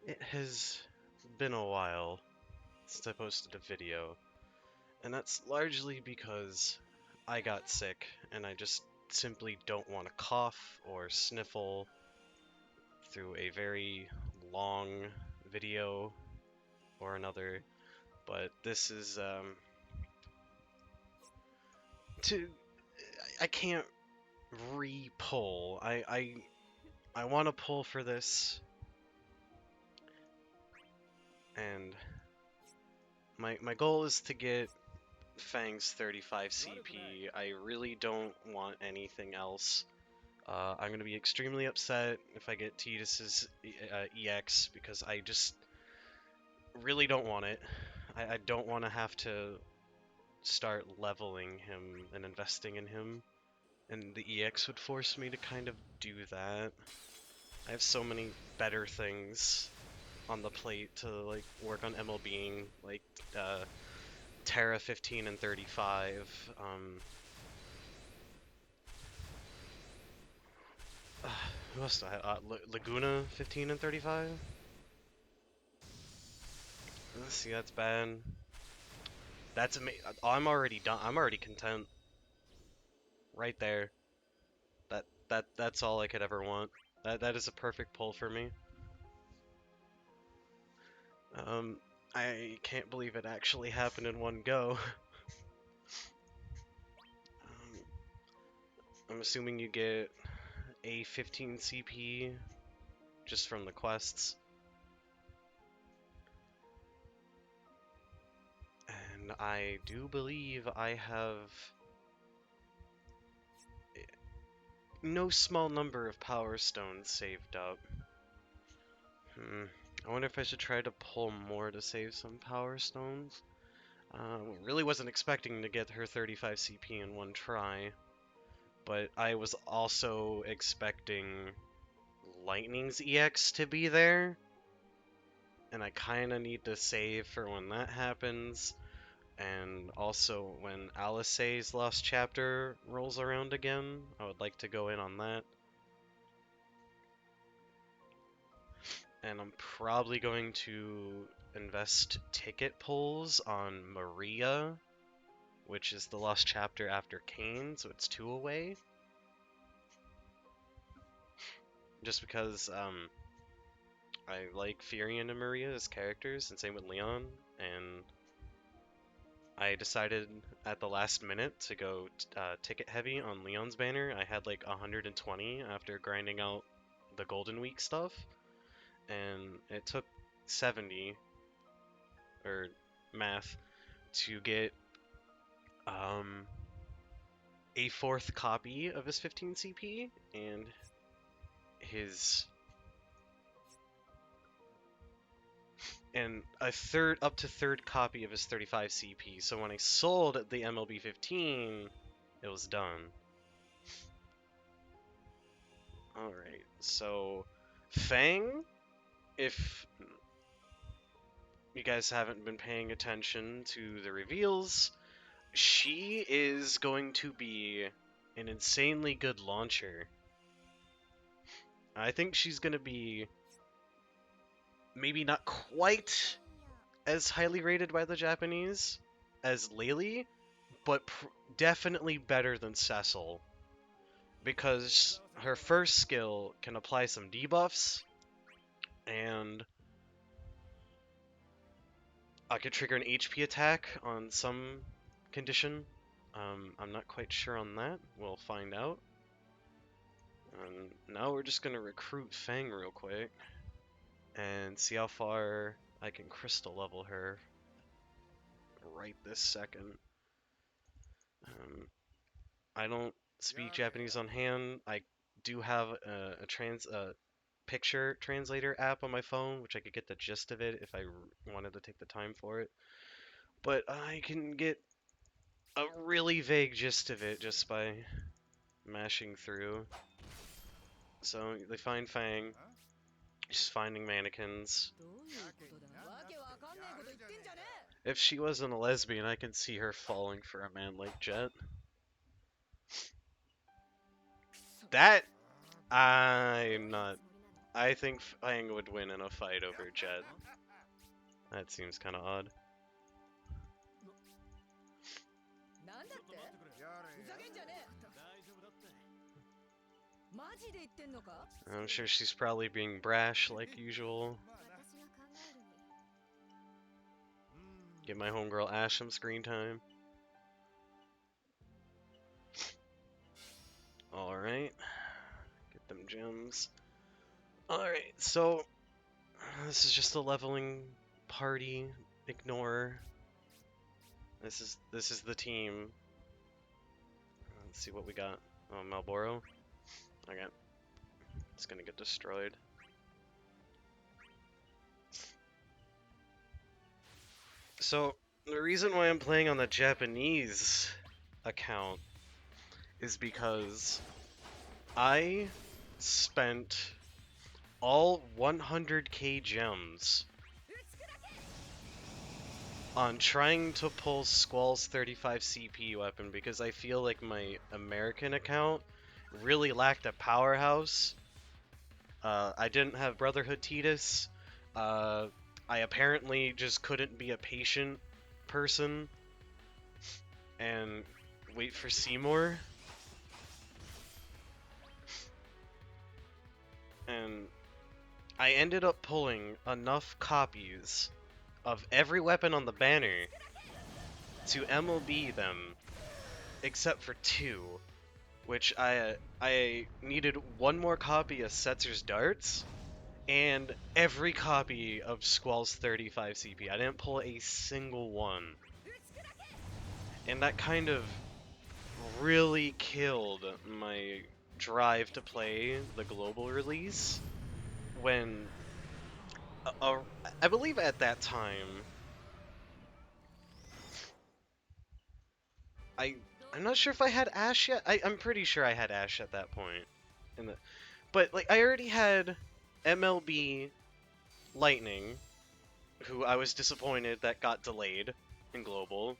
It has been a while since I posted a video, and that's largely because I got sick and I just simply don't want to cough or sniffle through a very long video or another. But this is to I can't re-pull. I want to pull for this, and my goal is to get Fang's 35 CP. I really don't want anything else. I'm gonna be extremely upset if I get Tidus's EX because I just really don't want it. I don't want to have to start leveling him and investing in him, and the EX would force me to kind of do that. I have so many better things on the plate to like work on MLBing, like Terra 15 and 35. Who else do I have? Laguna 15 and 35? Let's see, that's bad. That's amazing. I'm already done. I'm already content. Right there. That's all I could ever want. That is a perfect pull for me. I can't believe it actually happened in one go. I'm assuming you get a 15 CP just from the quests. And I do believe I have no small number of power stones saved up. I wonder if I should try to pull more to save some power stones. Really wasn't expecting to get her 35 CP in one try, but I was also expecting Lightning's EX to be there, and I kind of need to save for when that happens, and also when Alisaie's Lost Chapter rolls around again, I would like to go in on that. And I'm probably going to invest ticket pulls on Maria, which is the Lost Chapter after Cain, so it's 2 away. Just because I like Furion and Maria as characters, and same with Leon, and I decided at the last minute to go ticket heavy on Leon's banner. I had like 120 after grinding out the Golden Week stuff, and it took 70, or math, to get a 4th copy of his 15 CP and his a third up to 3rd copy of his 35 CP. So when I sold the MLB 15, it was done. All right, so Fang, if you guys haven't been paying attention to the reveals, she is going to be an insanely good launcher. I think she's going to be maybe not quite as highly rated by the Japanese as Laylee, but definitely better than Cecil, because her first skill can apply some debuffs, and I could trigger an HP attack on some condition. I'm not quite sure on that. We'll find out. Now we're just gonna recruit Fang real quick and see how far I can crystal level her right this second. I don't speak Japanese on hand. I do have a picture translator app on my phone, which I could get the gist of it if I wanted to take the time for it. But I can get a really vague gist of it just by mashing through. So they find Fang. She's finding mannequins. If she wasn't a lesbian, I can see her falling for a man like Jet. That I'm not. I think Fang would win in a fight over Jet. That seems kind of odd. I'm sure she's probably being brash like usual. Give my homegirl Ash some screen time. Alright. Get them gems. Alright, so this is just a leveling party. Ignore. This is the team. Let's see what we got. Oh, Malboro. Okay. It's gonna get destroyed. So, the reason why I'm playing on the Japanese account is because I spent all 100k gems on trying to pull Squall's 35 CP weapon because I feel like my American account really lacked a powerhouse. I didn't have Brotherhood Titus. I apparently just couldn't be a patient person and wait for Seymour. And I ended up pulling enough copies of every weapon on the banner to MLB them, except for 2, which I needed one more copy of Setzer's darts and every copy of Squall's 35 CP. I didn't pull a single one. And that kind of really killed my drive to play the global release when I believe at that time I'm not sure if I had Ash yet. I'm pretty sure I had Ash at that point. But like I already had MLB Lightning, who I was disappointed that got delayed in global.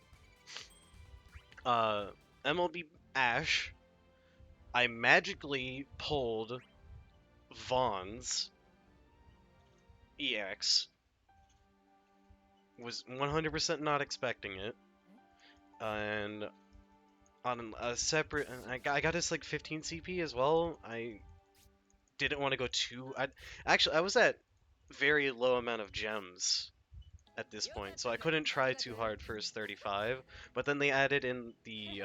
MLB Ash, I magically pulled Vaughn's EX. Was 100% not expecting it. And on a separate, I got this like 15 CP as well. I didn't want to go too. I was at very low amount of gems at this point, so I couldn't try too hard for his 35. But then they added in the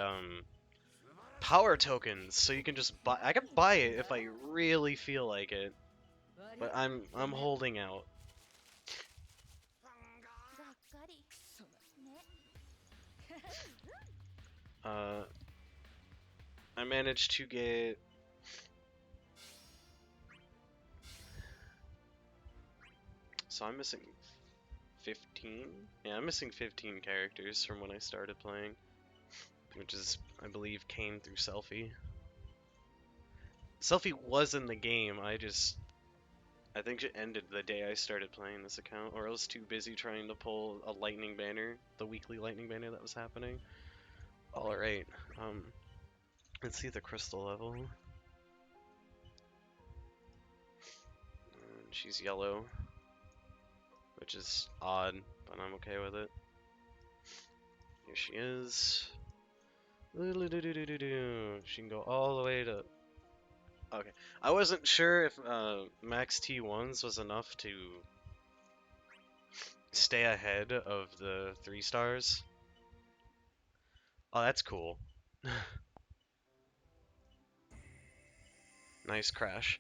power tokens, so you can just buy. I can buy it if I really feel like it, but I'm holding out. I managed to get so I'm missing 15? Yeah, I'm missing 15 characters from when I started playing, which is, I believe, came through Selfie. Selfie was in the game, I think it ended the day I started playing this account, or I was too busy trying to pull a lightning banner, the weekly lightning banner that was happening. Alright, let's see the crystal level. She's yellow, which is odd, but I'm okay with it. Here she is. She can go all the way to... Okay, I wasn't sure if max T1s was enough to stay ahead of the 3 stars. Oh, that's cool. Nice crash.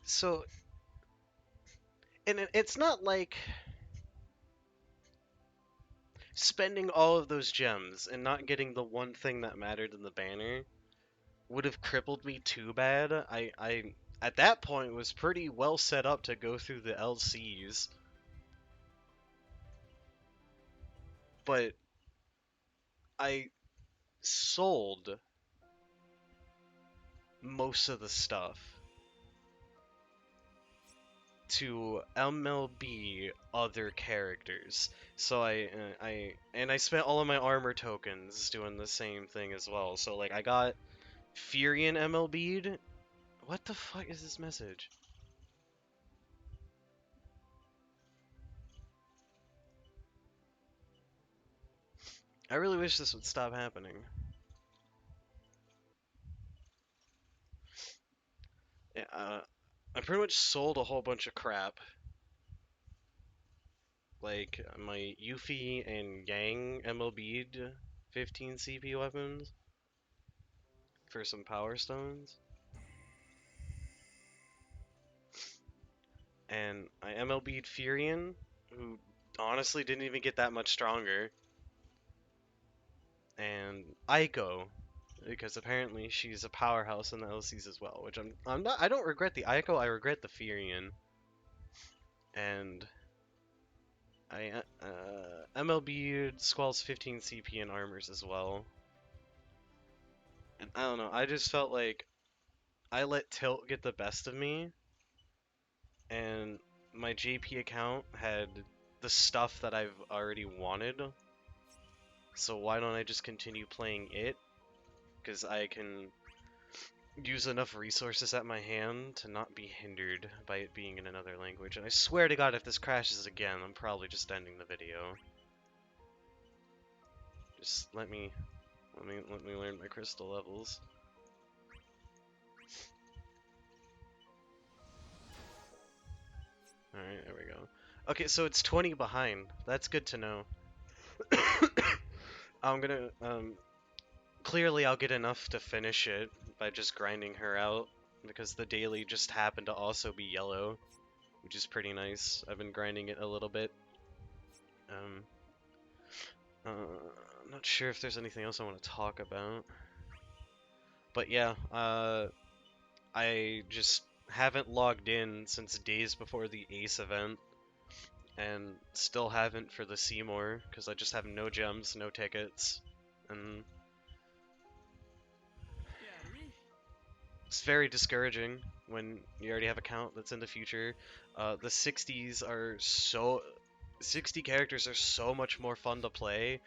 So, and it's not like spending all of those gems and not getting the one thing that mattered in the banner would have crippled me too bad. I at that point was pretty well set up to go through the LCs. But I sold most of the stuff to MLB other characters. So I spent all of my armor tokens doing the same thing as well. So like I got Furion MLB'd? What the fuck is this message? I really wish this would stop happening. Yeah, I pretty much sold a whole bunch of crap. Like, my Yuffie and Yang MLB'd 15 CP weapons for some Power Stones. And I MLB'd Furion, who honestly didn't even get that much stronger. And Aiko, because apparently she's a powerhouse in the LCs as well, which I don't regret the Aiko, I regret the Furion. And I MLB'd Squall's 15 CP and armors as well. And I don't know, I just felt like I let Tilt get the best of me, and my JP account had the stuff that I've already wanted. So why don't I just continue playing it? Because I can use enough resources at my hand to not be hindered by it being in another language. And I swear to God, if this crashes again, I'm probably just ending the video. Just let me learn my crystal levels. Alright, there we go. Okay, so it's 20 behind. That's good to know. I'm gonna, clearly I'll get enough to finish it by just grinding her out, because the daily just happened to also be yellow, which is pretty nice. I've been grinding it a little bit. I'm not sure if there's anything else I want to talk about. But yeah, I just haven't logged in since days before the Ace event, and still haven't for the Seymour, because I just have no gems, no tickets, and it's very discouraging when you already have a count that's in the future. The 60s are 60 characters are so much more fun to play.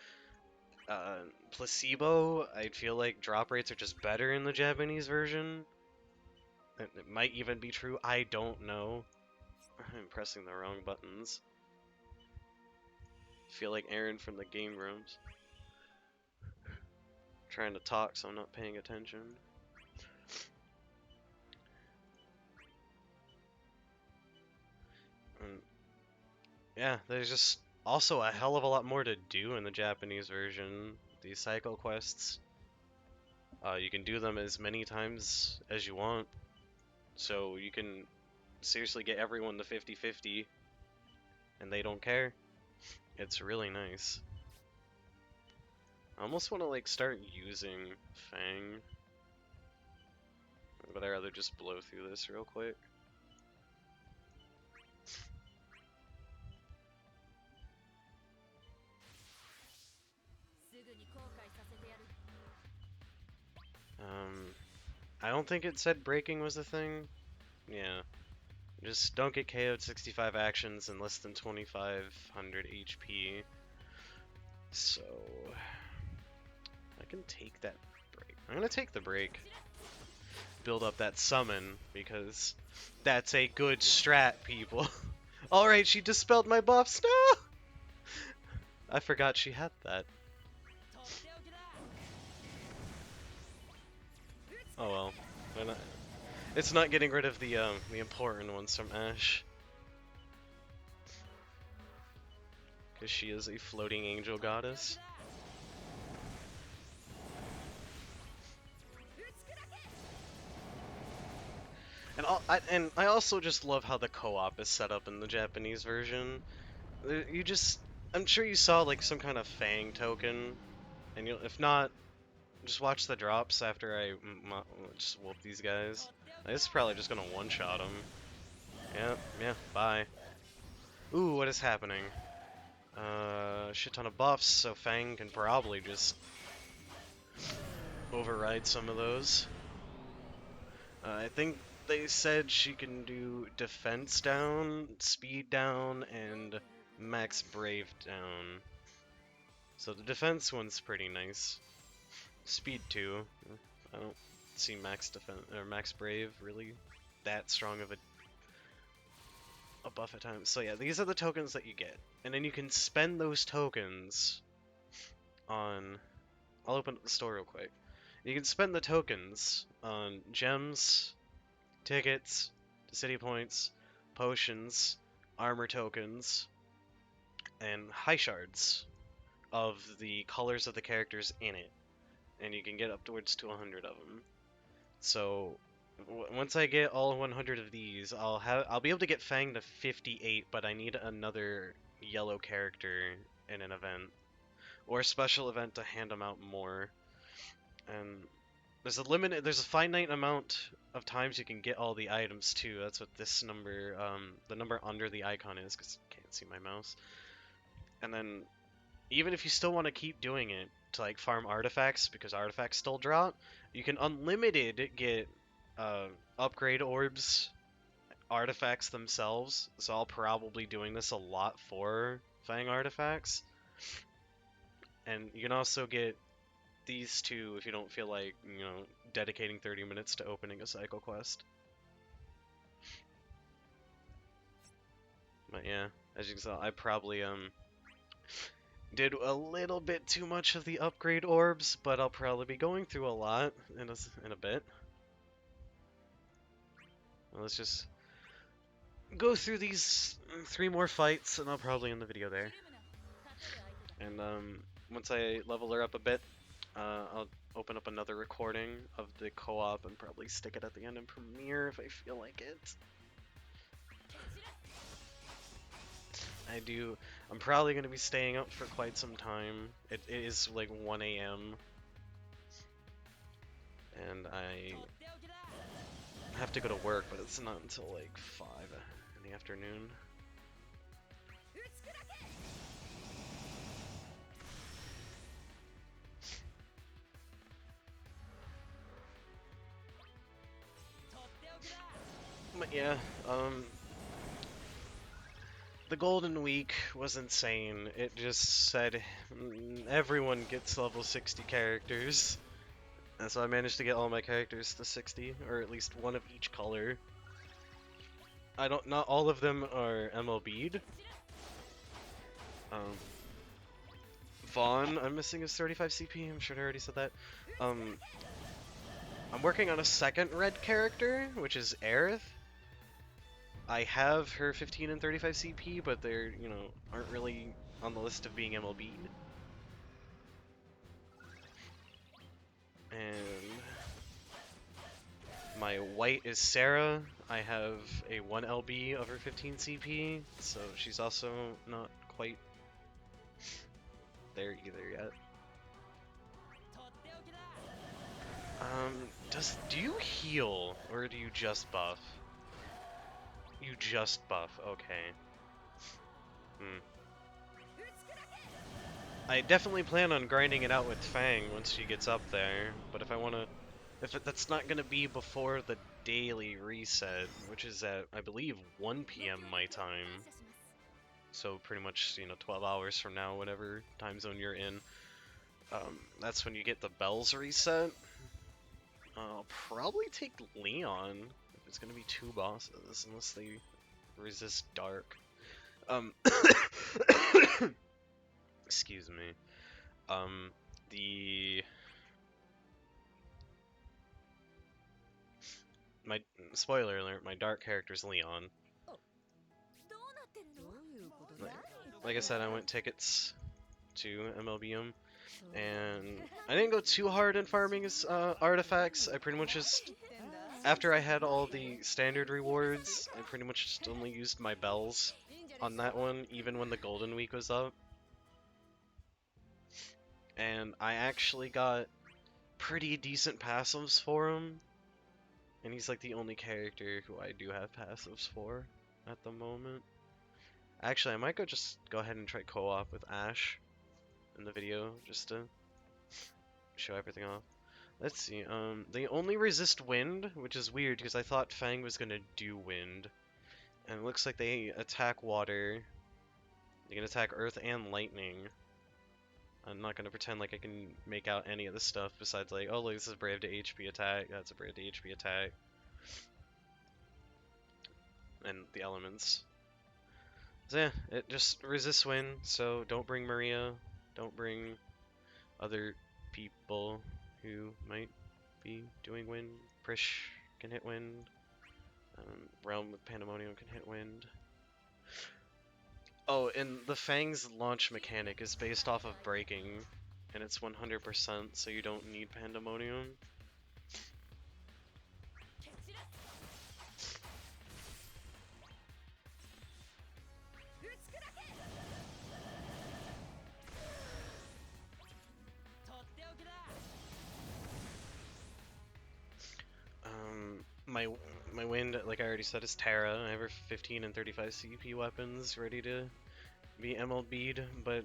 Placebo, I feel like drop rates are just better in the Japanese version. It might even be true, I don't know. I'm pressing the wrong buttons. I feel like Aaron from the game rooms. Trying to talk so I'm not paying attention. And yeah, there's just also a hell of a lot more to do in the Japanese version. These cycle quests, you can do them as many times as you want. So you can seriously get everyone to 50-50 and they don't care. It's really nice. I almost want to like start using Fang, but I'd rather just blow through this real quick. I don't think it said breaking was a thing. Yeah. Just don't get KO'd 65 actions in less than 2500 HP. So I can take that break. I'm gonna take the break. Build up that summon, because that's a good strat, people. Alright, she dispelled my buffs. No! I forgot she had that. Oh well. It's not getting rid of the important ones from Ashe. Because she is a floating angel goddess. And I also just love how the co-op is set up in the Japanese version. I'm sure you saw like some kind of Fang token, and if not, just watch the drops after I just whoop these guys. This is probably just gonna one-shot them. Yeah, bye. Ooh, what is happening? Shit ton of buffs, so Fang can probably just override some of those. I think they said she can do defense down, speed down, and max brave down. So the defense one's pretty nice. Speed too. I don't see max defense or max brave really that strong of a buff at times. So yeah, these are the tokens that you get, and then you can spend those tokens on. I'll open up the store real quick. You can spend the tokens on gems, tickets, Dissidia points, potions, armor tokens, and high shards of the colors of the characters in it, and you can get upwards to 100 of them. So once I get all 100 of these, I'll be able to get Fang to 58, but I need another yellow character in an event or a special event to hand them out more. And there's a finite amount of times you can get all the items too. That's what this number, the number under the icon is, because I can't see my mouse. And then even if you still want to keep doing it to like farm artifacts, because artifacts still drop, you can unlimited get upgrade orbs, artifacts themselves. So I'll probably doing this a lot for Fang artifacts. And you can also get these two if you don't feel like, dedicating 30 minutes to opening a cycle quest. But yeah, as you can tell, I probably did a little bit too much of the upgrade orbs, but I'll probably be going through a lot in a bit. Well, let's just go through these 3 more fights, and I'll probably end the video there. And once I level her up a bit, I'll open up another recording of the co-op and probably stick it at the end in Premiere if I feel like it. I'm probably going to be staying up for quite some time. It is like 1 a.m. and I have to go to work, but it's not until like 5 in the afternoon. But yeah, the Golden Week was insane. It just said everyone gets level 60 characters. And so I managed to get all my characters to 60, or at least one of each color. Not all of them are MLB'd. Vaughn, I'm missing his 35 CP, I'm sure I already said that. I'm working on a second red character, which is Aerith. I have her 15 and 35 CP, but they're, aren't really on the list of being MLB'd. And my white is Sarah. I have a 1 LB of her 15 CP, so she's also not quite there either yet. Do you heal, or do you just buff? You just buff, okay. I definitely plan on grinding it out with Fang once she gets up there, but that's not gonna be before the daily reset, which is at, I believe, 1 p.m. my time. So pretty much, 12 hours from now, whatever time zone you're in. That's when you get the bells reset. I'll probably take Leon if it's gonna be 2 bosses, unless they resist dark. Excuse me. My spoiler alert, my dark character's Leon. Like I said, I went tickets to MLBM, and I didn't go too hard in farming his artifacts. I pretty much just, after I had all the standard rewards, I pretty much just only used my bells on that one, even when the Golden Week was up. And I actually got pretty decent passives for him. And he's like the only character who I do have passives for at the moment. Actually, I might just go ahead and try co-op with Ash in the video, just to show everything off. Let's see, they only resist wind, which is weird because I thought Fang was gonna do wind. And it looks like they attack water. They can attack earth and lightning. I'm not gonna pretend like I can make out any of this stuff besides like, oh look, this is brave to HP attack, that's a brave to HP attack. And the elements. So yeah, it just resists wind, so don't bring Maria, don't bring other people who might be doing wind. Prish can hit wind. Realm with Pandemonium can hit wind. Oh, and the Fang's launch mechanic is based off of breaking, and it's 100%, so you don't need Pandemonium. My wind, like I already said, is Terra. I have her 15 and 35 CP weapons ready to be MLB'd, but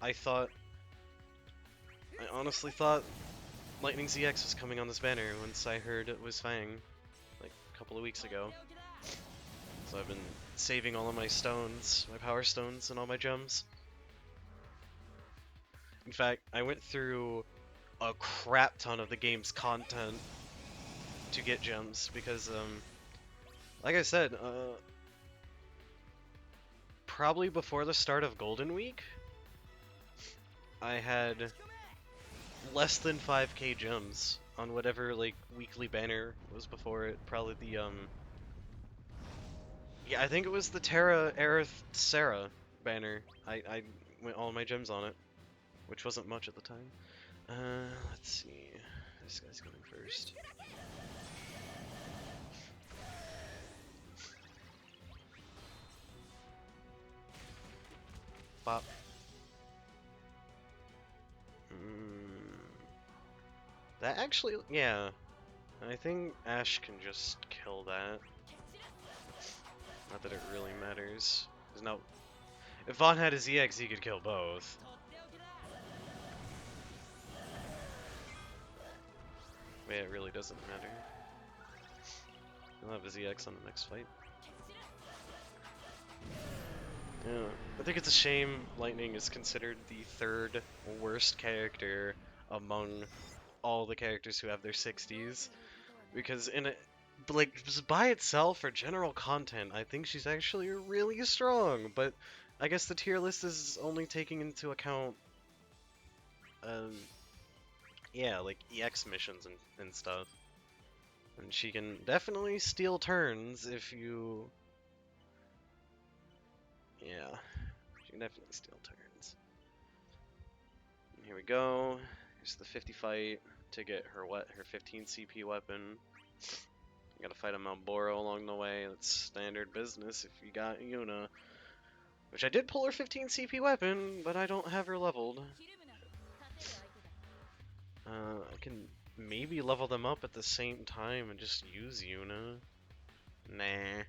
I honestly thought Lightning ZX was coming on this banner once I heard it was Fang, like a couple of weeks ago. So I've been saving all of my stones, my power stones, and all my gems. In fact, I went through a crap ton of the game's content to get gems because, like I said, probably before the start of Golden Week, I had less than 5k gems on whatever, like, weekly banner was before it. Probably the, yeah, I think it was the Terra Aerith Sarah banner. I went all my gems on it, which wasn't much at the time. Let's see. This guy's coming first. Bop. That actually, yeah. I think Ash can just kill that. Not that it really matters. There's no. If Vaughn had his EX, he could kill both. But yeah, it really doesn't matter. He'll have his EX on the next fight. Yeah, I think it's a shame Lightning is considered the third worst character among all the characters who have their 60s. Because in it, like, just by itself for general content, I think she's actually really strong. But I guess the tier list is only taking into account, yeah, like EX missions and stuff. And she can definitely steal turns if you, yeah, she can definitely steal turns. And here we go. Here's the 50 fight to get her 15 CP weapon. You gotta fight a Malboro along the way. That's standard business if you got Yuna. Which I did pull her 15 CP weapon, but I don't have her leveled. I can maybe level them up at the same time and just use Yuna. Nah.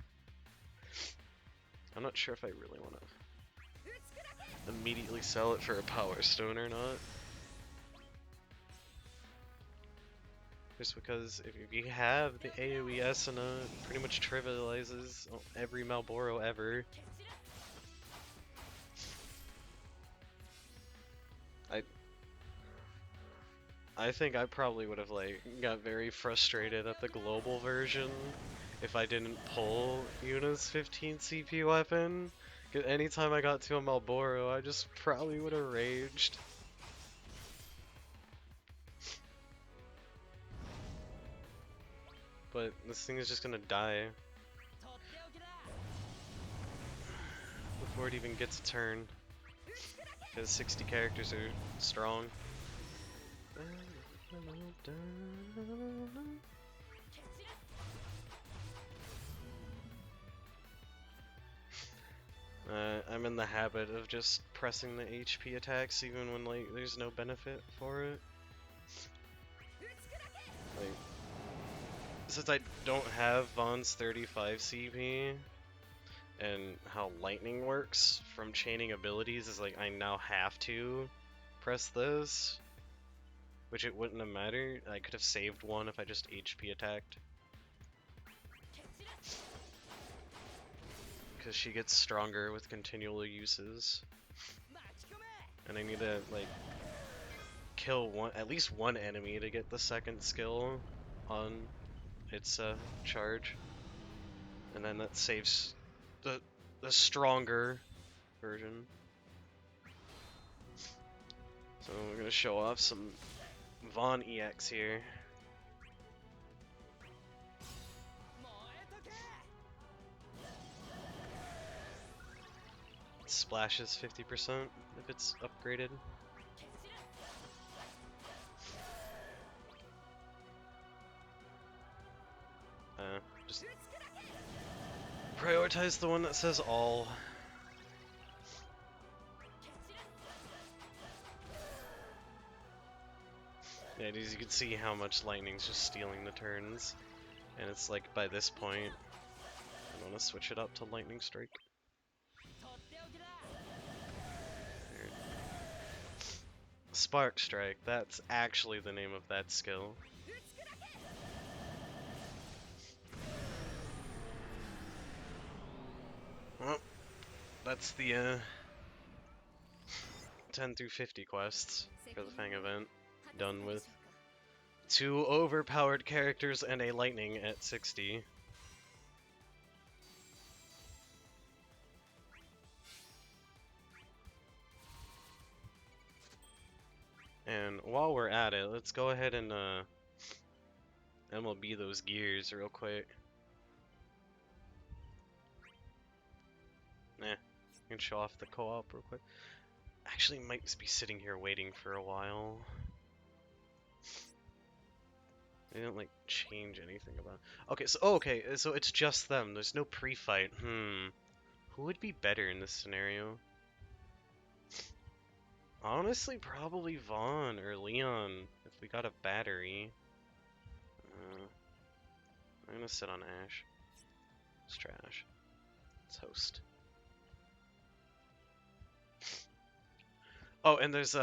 I'm not sure if I really want to immediately sell it for a Power Stone or not. Just because if you have the AoE Esuna, it pretty much trivializes every Malboro ever. I think I probably would have like got very frustrated at the global version if I didn't pull Yuna's 15 CP weapon. 'Cause anytime I got to a Malboro, I just probably would have raged. But this thing is just gonna die before it even gets a turn. Because 60 characters are strong. I'm in the habit of just pressing the HP attacks even when like there's no benefit for it. Like, since I don't have Vaughn's 35 CP and how lightning works from chaining abilities is like I now have to press this, which it wouldn't have mattered. I could have saved one if I just HP attacked. Because she gets stronger with continual uses. And I need to, like, kill at least one enemy to get the second skill on its charge, and then that saves the stronger version. So we're gonna show off some Vaughn EX here. Splashes 50% if it's upgraded. Just prioritize the one that says all. Yeah, as you can see how much lightning's just stealing the turns. And it's like by this point, I want to switch it up to lightning strike. Spark strike, that's actually the name of that skill. Well, that's the 10 through 50 quests for the Fang event. Done with 2 overpowered characters and a lightning at 60. And while we're at it, let's go ahead and MLB those gears real quick. Nah, I can show off the co-op real quick. Actually, might be sitting here waiting for a while. They didn't like change anything about it. Okay, so so it's just them. There's no pre-fight. Who would be better in this scenario? Honestly, probably Vaughn or Leon if we got a battery. I'm gonna sit on Ash. It's trash. It's host. Oh, and there's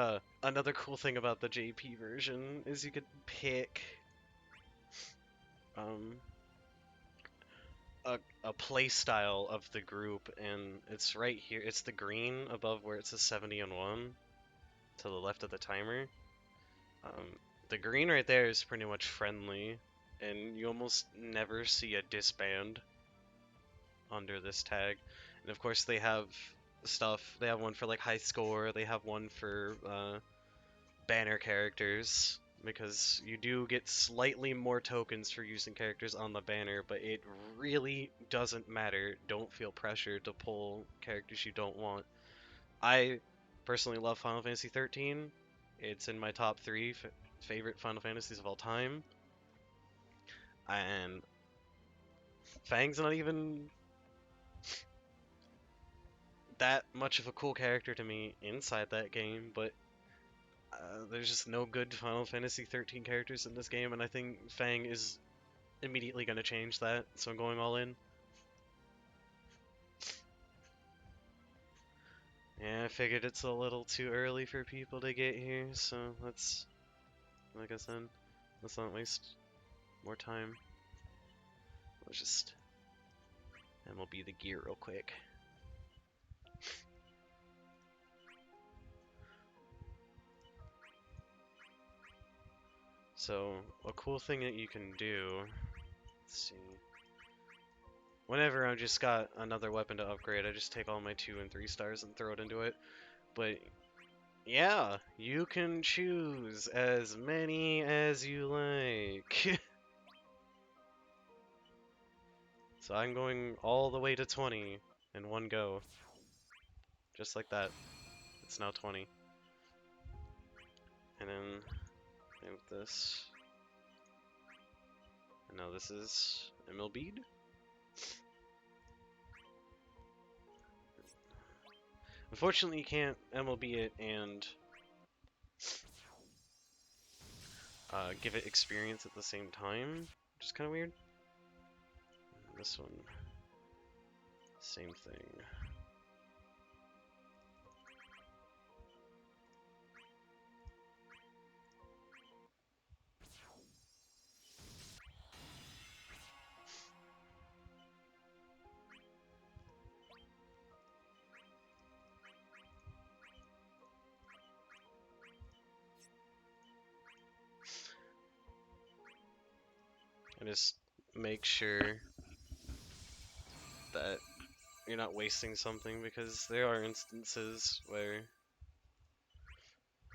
another cool thing about the JP version is you could pick a play style of the group, and it's right here. It's the green above where it says 70 and 1 to the left of the timer. The green right there is pretty much friendly, and you almost never see a disband under this tag. And of course they have stuff. They have one for like high score. They have one for banner characters, because you do get slightly more tokens for using characters on the banner, but it really doesn't matter. Don't feel pressured to pull characters you don't want. I personally love Final Fantasy 13. It's in my top 3 favorite Final Fantasies of all time. And Fang's not even that much of a cool character to me inside that game, but there's just no good Final Fantasy 13 characters in this game, and I think Fang is immediately going to change that, so I'm going all in. Yeah, I figured it's a little too early for people to get here, so let's, like I said, let's not waste more time. Let's just MLB the gear real quick. So, a cool thing that you can do, let's see, whenever I just got another weapon to upgrade, I just take all my 2 and 3 stars and throw it into it. But yeah, you can choose as many as you like. So I'm going all the way to 20 in one go. Just like that. It's now 20. And then I have this. And now this is MLB'd. Unfortunately, you can't MLB it and give it experience at the same time, which is kind of weird. This one, same thing. just make sure that you're not wasting something, because there are instances where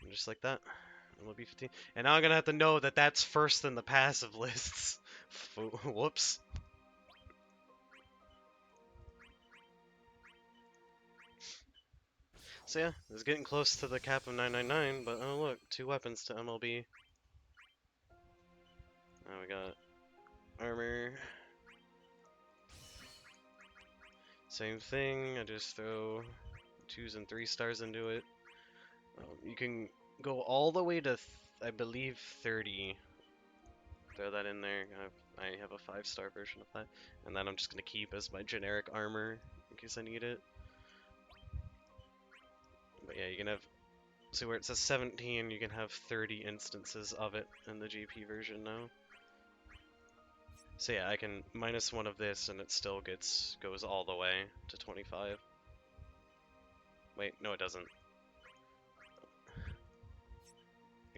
just like that. MLB 15. And now I'm gonna have to know that that's first in the passive lists. Whoops. So yeah, it's getting close to the cap of 999, but oh look, 2 weapons to MLB. Now we got armor. Same thing, I just throw 2s and 3 stars into it. You can go all the way to, I believe, 30. Throw that in there. I have a 5-star version of that. And then I'm just going to keep as my generic armor in case I need it. But yeah, you can have, see where it says 17, you can have 30 instances of it in the GP version now. So yeah, I can minus 1 of this and it still goes all the way to 25. Wait, no it doesn't.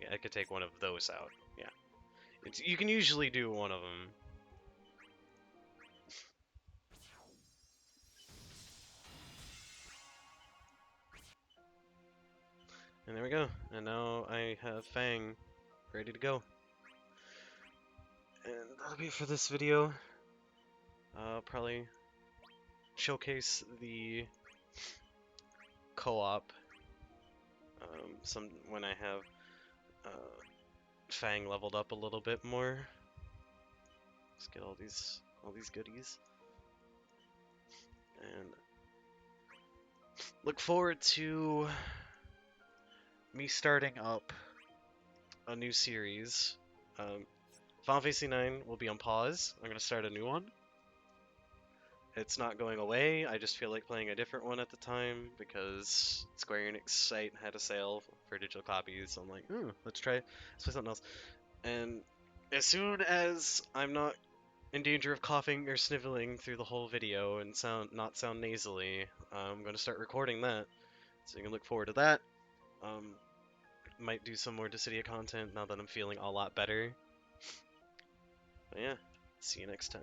Yeah, I could take 1 of those out. Yeah. You can usually do 1 of them. And there we go. And now I have Fang ready to go. And that'll be it for this video. I'll probably showcase the co-op some when I have Fang leveled up a little bit more. Let's get all these goodies. And look forward to me starting up a new series. Final Fantasy 9 will be on pause. I'm gonna start a new one. It's not going away, I just feel like playing a different one at the time because Square Enix site had a sale for digital copies, so I'm like, let's play something else. And as soon as I'm not in danger of coughing or sniveling through the whole video and not sound nasally, I'm going to start recording that, so you can look forward to that. Might do some more Dissidia content now that I'm feeling a lot better. But yeah, see you next time.